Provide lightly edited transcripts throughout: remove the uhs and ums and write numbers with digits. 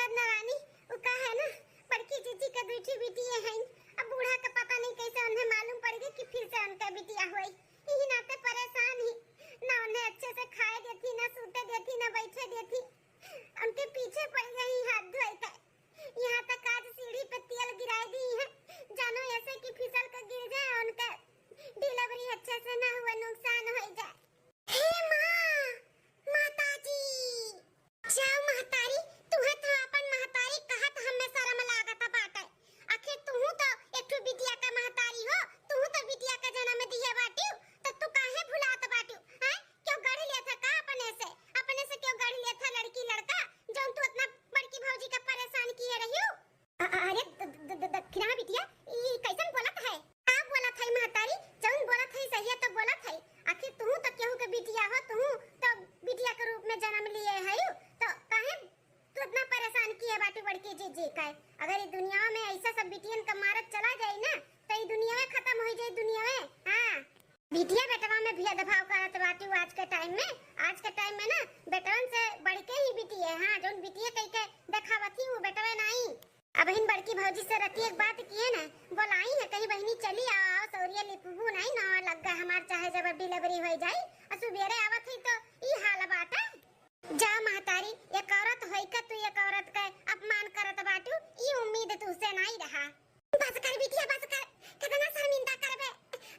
ननद रानी वो का है ना बड़की जीजी का दूसरी बिटिया है। अब बूढ़ा का पता नहीं कैसे उन्हें मालूम पड़ गया कि फिर से उनका बिटिया हुई। यही नाते परेशान ही ना उन्हें अच्छे से खाए देती ना सूते देती ना बैठे देती। उनके पीछे पड़ गई हाथ धोए का। यहाँ तक आज सीढ़ी पे तेल गिराई दी है जानो ऐसे कि फिसल कर गिर जाए उनका डिलीवरी अच्छे से ना हुआ नुकसान हो जाए। हे माँ माताजी जाओ महतारी तुम्हें तो अपन महतारी कहत हमें शर्म लागत बाटे। आखिर तू तो एक ठो बिटिया का महतारी हो तू तो बिटिया का जन्म दिया बाटी तो तू काहे भुलात बाटी हैं? क्यों गढ़ लिया था का अपने से क्यों गढ़ लिया था लड़की लड़का जो तू इतना बड़की भौजी का परेशान किए रही हो। अरे दक्षिणा बिटिया ये कैसन बोलत है? आप बोलत है महतारी जौन बोलत है सही है तो बोलत है। आखिर तू तो केहू के बिटिया हो तू तो बिटिया के रूप में जन्म लिए है तो काहे तू इतना परेशान किए बाटी बड़की जीजी का। अगर ये दुनिया में ऐसा सब बिटियन का मारत चला जाए ना तो ये दुनिया में खत्म हो जाए दुनिया में। हां बिटिया बेटवा में भेदभाव करत बाटी आज के टाइम में ना बेटवन से बढ़ के ही बिटिया है। हां जोन बिटिया कह के देखावती वो बेटवा नहीं। अब बहन बड़की भौजी से रती एक बात किए ना बोलाई है कहीं बहनी चली आओ सौरिया लिपबू नहीं ना लग गया हमार चाहे जब डिलीवरी हो जाए सुबेरे आवत है तो ई हाल बात है। जा महतारी एक औरत होई का तू एक औरत का अपमान करत बाटू ई उम्मीद तुझसे नहीं रहा। बस कर बिटिया बस कर कितना शर्मिंदा करबे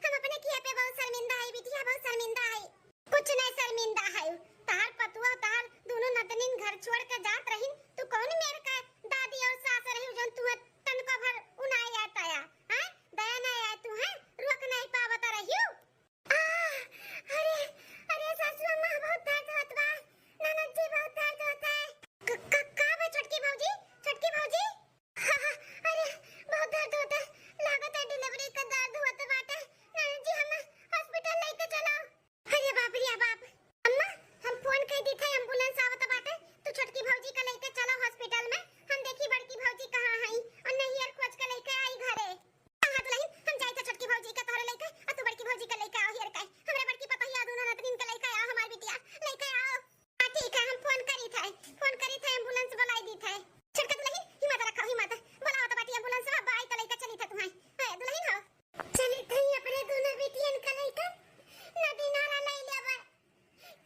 हम अपने किए पे बहुत शर्मिंदा है बिटिया बहुत शर्मिंदा है। कुछ नहीं शर्मिंदा है तार पतुआ तार दोनों नतनीन घर छोड़ के जात रही तू कौन मेरे का दादी और सास रही जन तू तन को भर उनाई आता है हैं दया नहीं आए तू है रोक नहीं पावत रही हो। अरे अरे सासू मां बहुत दर्द होत बा ननद जी बहुत दर्द होता है का बे छोटकी भौजी अरे बहुत दर्द होता है लागत है डिलीवरी का दर्द होता बाटे ननद जी हम हॉस्पिटल लेके चलो। अरे बाप रे बाप अम्मा हम फोन कर दी थे एम्बुलेंस आवत बाटे तू छोटकी भौजी का लेके चलो हॉस्पिटल में हम देखी बड़की भौजी कहां है और नहीं यार खोज के लेके आई घरे। कहां तो नहीं हम जाई तो छोटकी भौजी का तोरे लेके और तू बड़की भौजी का लेके आओ हियर का हमरे बड़की पता ही दोनों नतनीन का लेके आओ हमार बिटिया लेके आओ। हां ठीक है हम फोन करी थे एम्बुलेंस बुलाई दी थे छोटका दुल्हन हिम्मत रखो हिम्मत बुलाओ तो बाटी एम्बुलेंस में बाई तो लेके चली था तुम्हारी है दुल्हन हो चली थई अपने दोनों बिटियन का लेके नदी नाला ले लेबे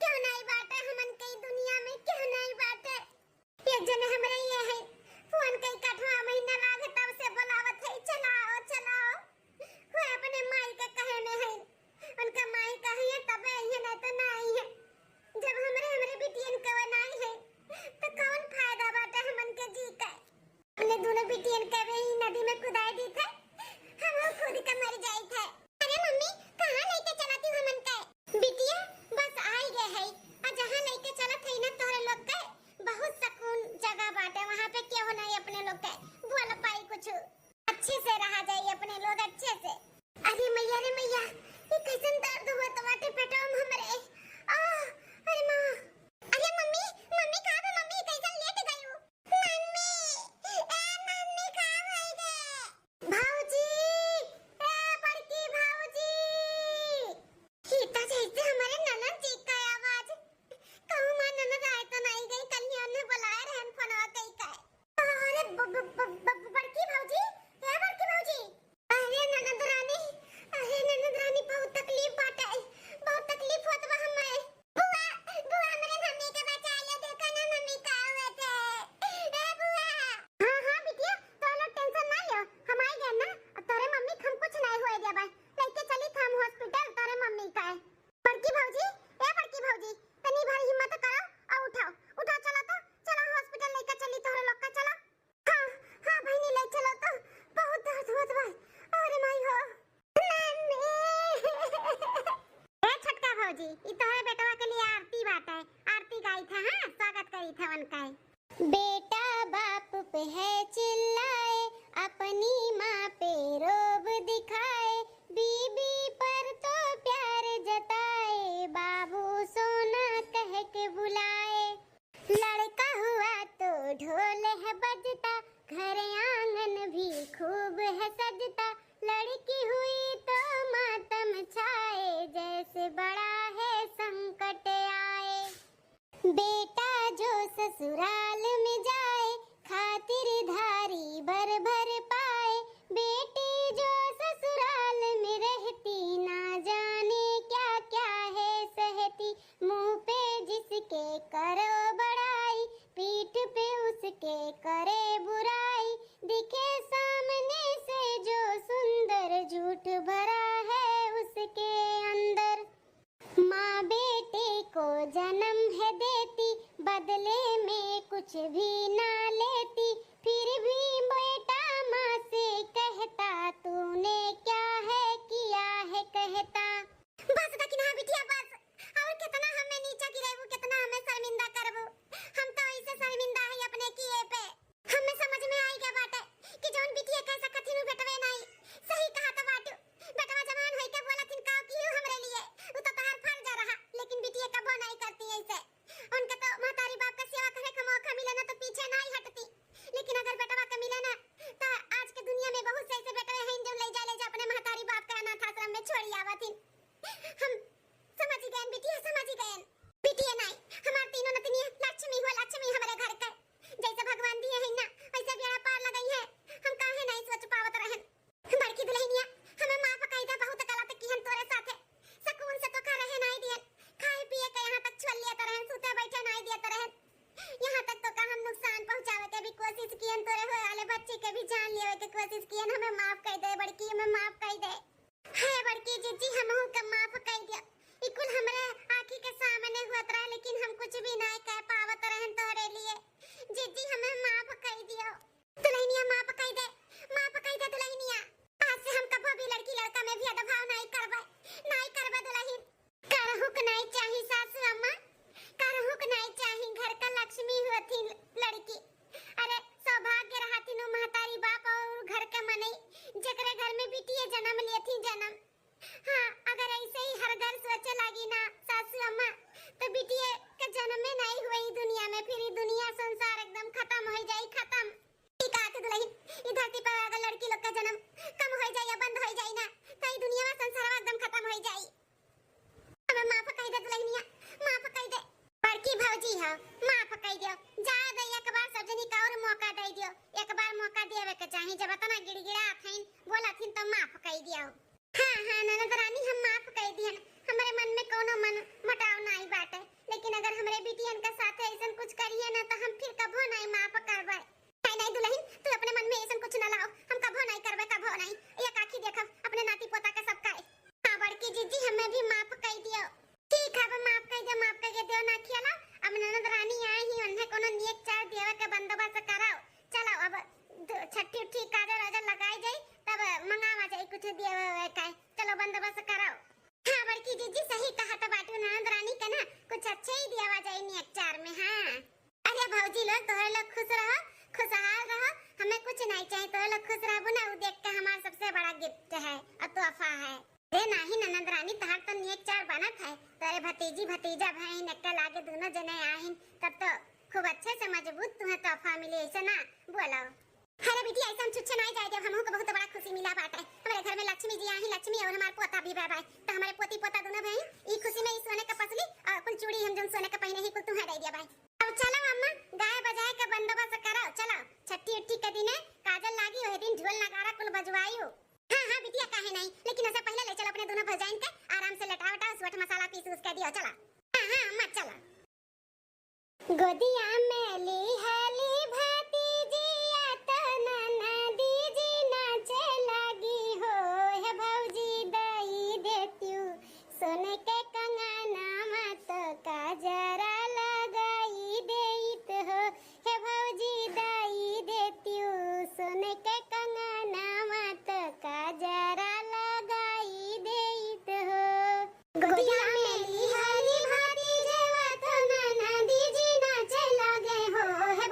क्यों नहीं बाटे हमन के दुनिया में क्यों नहीं बाटे। एक जने हमरे ये है फोन कई कठवा महीना लागे तब से बुलावत है चलाओ वो अपने माई के कहे में है उनका माई कहे है तब ये नहीं तो नहीं है जब हमरे बिटियन का नहीं है तो कौन फायदा बाटे हमन के जी का। हमने दोनों बिटियन के वे नदी में कुदाई दी थे हम खुद का मर जाई थे। अरे मम्मी कहां लेके चलाती हमन के बिटिया बस आई गए है और जहां लेके चलत है ना तोरे लोग के बहुत सुकून जगह बाटे वहां पे क्यों नहीं अपने लोग के बोल पाई कुछ अच्छे से रहा जाए अपने लोग अच्छे से। अरे मैया ये कैसन दर्द हुआ तो बाटे पेटवा में हमरे अरे मां अरे मम्मी कहां है मम्मी कैसन लेट गई हो मम्मी कहां है गे भौजी बड़की भौजी सीता जैसे हमारे ननद जी का आवाज कहूं मां ननद आए तो नहीं गई कल ने बुलाया रहन फोनवा कई का। अरे बड़की भौजी अरे ननद रानी बहुत तकलीफ बाटे बहुत तकलीफ होत बा हमें। बुआ हमरे मम्मी के बचा ले देखा ना मम्मी का हुए थे ए बुआ। हां बिटिया तो लो टेंशन ना लो हम आ गए ना तोरे मम्मी हम कुछ नहीं होए देबा लेके चली हम हॉस्पिटल तोरे मम्मी का है। बड़की भौजी तनी भाई हिम्मत करो और उठाओ चलो हॉस्पिटल लेके चली तोरे लोग का चलो। हां बहनी ले चलो तो बहुत दर्द होत बा अरे माई हो ए छटका भौजी ई तोरे बेटवा के लिए आरती बात है आरती गाई था हां स्वागत करी था उनका बेटा बाप पे है चिल्लाए अपनी माँ पे रोब दिखाए बीबी पर तो प्यार जताए बाबू सोना कह के बुलाए लड़का हुआ तो ढोल है बजता घर आंगन भी खूब है सजता लड़की हुई तो मातम छाए जैसे बड़ा है संकट आए बेटा जो ससुराल में जाए खा के करे बुराई, दिखे सामने से जो सुंदर, झूठ भरा है उसके अंदर। माँ बेटे को जन्म है देती, बदले में कुछ भी ना लेती, फिर भी बेटा माँ से कहता, तूने क्या है किया है कहता। बस दकिना बिटिया बस, और कितना हमें नीचा गिराबू, कितना हमें शर्मिंदा करबू। हम तो ऐसे शर्मिंदा है अपने किए पे। हमें समझ में आई गया बात है कि जौन बिटिया कैसा कथिन बेटवे नहीं सही कहा तो बाटू। बेटवा जवान होई के बोलथिन का कि हमरे लिए उ तो तहार फर्ज रहा, लेकिन बिटिया कबो नहीं करती ऐसे। उनके तो महतारी बाप का सेवा करे का मौका मिले ना तो पीछे नहीं हटती, लेकिन अगर बेटवा का मिले ना तो आज के दुनिया में बहुत से ऐसे बेटवे हैं जो ले जा अपने महतारी बाप का अनाथ आश्रम में छोड़ी आवथिन। हम समझ गए बिटिया, समझ गए। बिटिया नहीं, हमार तीनों नतनी लक्ष्मी हो, लक्ष्मी हमारे घर का जैसे भगवान दिए हैं ना वैसे बेड़ा पार लगाई है। हम काहे नहीं सोच पावत रहन। बड़की दुल्हनिया हमें माफ कई दे, बहुत गलत की हम तोरे साथे। सुकून से तो खा रहे नहीं दिए, खाए पिए के यहाँ तक छोड़ लिए तरह, सूते बैठे नहीं दिए तरह। यहाँ तक तो का हम नुकसान पहुंचावे के भी कोशिश कियन, तोरे होए वाले बच्चे के भी जान लेवे के कोशिश कियन। हमें माफ कर दे बड़की, हमें माफ कर दे। है बड़की जीजी हमहू के माफ कर दिया। इकुल हमरे आंखी के सामने हुआ रहा, लेकिन हम कुछ भी नहीं कह पावत रहन तोरे लिए। जीजी हमें माफ कर दियो। दुल्हनिया माफ कर दे, माफ कर दे दुल्हनिया। आज से हम कभी भी लड़की लड़का में भेदभाव नहीं करबे, नहीं करबे दुल्हन। करहुक नहीं चाही सासू अम्मा, करहुक नहीं चाही। घर का लक्ष्मी होती लड़की। अरे सौभाग्य रहती नु महतारी बाप और घर का मनई जकरे घर में बिटिया जन्म लेती जन्म। हाँ, अगर ऐसे ही हर घर सोचे लगी ना सासू अम्मा तो बिटिया के जन्म में नहीं हुई दुनिया में, फिर दुनिया संसार एकदम खत्म हो जाए, खत्म। ठीक है दुल्हन, इस धरती पर अगर लड़की लोग का जन्म कम हो जाए या बंद हो जाए ना तो ये दुनिया में संसार एकदम खत्म हो जाए। हमें माफ कर दे दुल्हनिया, माफ कर दे। बड़की भौजी हो, माफ कर दियो। जा दे एक बार सजनी का और मौका दे दियो, एक बार मौका देवे के चाहिए। जब इतना गिड़गिड़ा थीन बोलथिन तो माफ कर दियो। हाँ हाँ ननद रानी, हम माफ कर दियन। हमारे मन में कोनो मन मटाव नहीं बाटे, लेकिन अगर हमरे बिटियन के साथ ऐसा कुछ करिए ना तो हम फिर कभो नहीं माफ करबे। नहीं नहीं दुल्हन, तू अपने मन में ऐसा कुछ न लाओ, हम कभो नहीं करबे, कभो नहीं। एक आंखी देखो अपने नाती पोता के सब का। हां बड़की जीजी हमें भी माफ कर दियो। ठीक है, अब माफ कर दे, माफ कर दे ना खियाला। अब ननद रानी आई ही, उन्हें कोनो नियत चार देवे के बंदोबस्त कराओ। चलो अब छठी उठी काजल वाजल लगाई जाए, तब मंगावा जाए कुछ देवे का। चलो बंदोबस्त कराओ। हाँ बड़की जीजी सही कहा तो बाटू, ननद रानी का ना कुछ अच्छा ही दिया जाए नियत चार में। हाँ अरे भौजी लोग, तोरे लोग खुश रहो, खुशहाल रहो, हमें कुछ नहीं चाहिए। तोरे लोग खुश रहो ना, वो देख के हमारा सबसे बड़ा गिफ्ट है और तोहफा है। रे नहीं ननद रानी, तहार तो नियत चार बनत है। तोरे भतीजी भतीजा भाई नक्का लागे दोनों जने आहिन, तब तो खूब अच्छे से मजबूत तुम्हें तोहफा मिले, ऐसा ना बोलो। अरे बेटी ऐसा हम छुच्छे नहीं जाए, जब हमहू को बहुत बड़ा खुशी मिला बात है। हमारे घर में लक्ष्मी जी आई, लक्ष्मी और हमारे पोता भी भाई, तो हमारे पोती पोता दोनों भाई ई खुशी में ई सोने का पसली और कुल चूड़ी हम जो सोने का पहने ही कुल तुम्हें दे दिया भाई। अब चलो अम्मा, गाय बजाए का बंदोबस्त करो। चलो छठी उठी के दिन काजल लागी, ओहे दिन ढोल नगारा कुल बजवाइयो। हाँ हाँ बिटिया काहे नहीं, लेकिन उससे पहले ले चलो अपने दोनों भजाइन के आराम से लेटा वटा सूट मसाला पीस उसके दियो। चलो हाँ हाँ अम्मा चलो। गोदिया में ली हाली भतीजिया तो ननदी जी नाचे लगी हो। हे भौजी दई देतियू सोने के कंगना मत काजरा लगाई देत हो। हे भौजी दई देतियू सोने के कंगना मत काजरा लगाई देत हो। गोदिया में ली हाली भतीजिया तो ननदी जी नाचे लगे हो। हे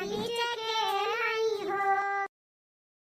बीच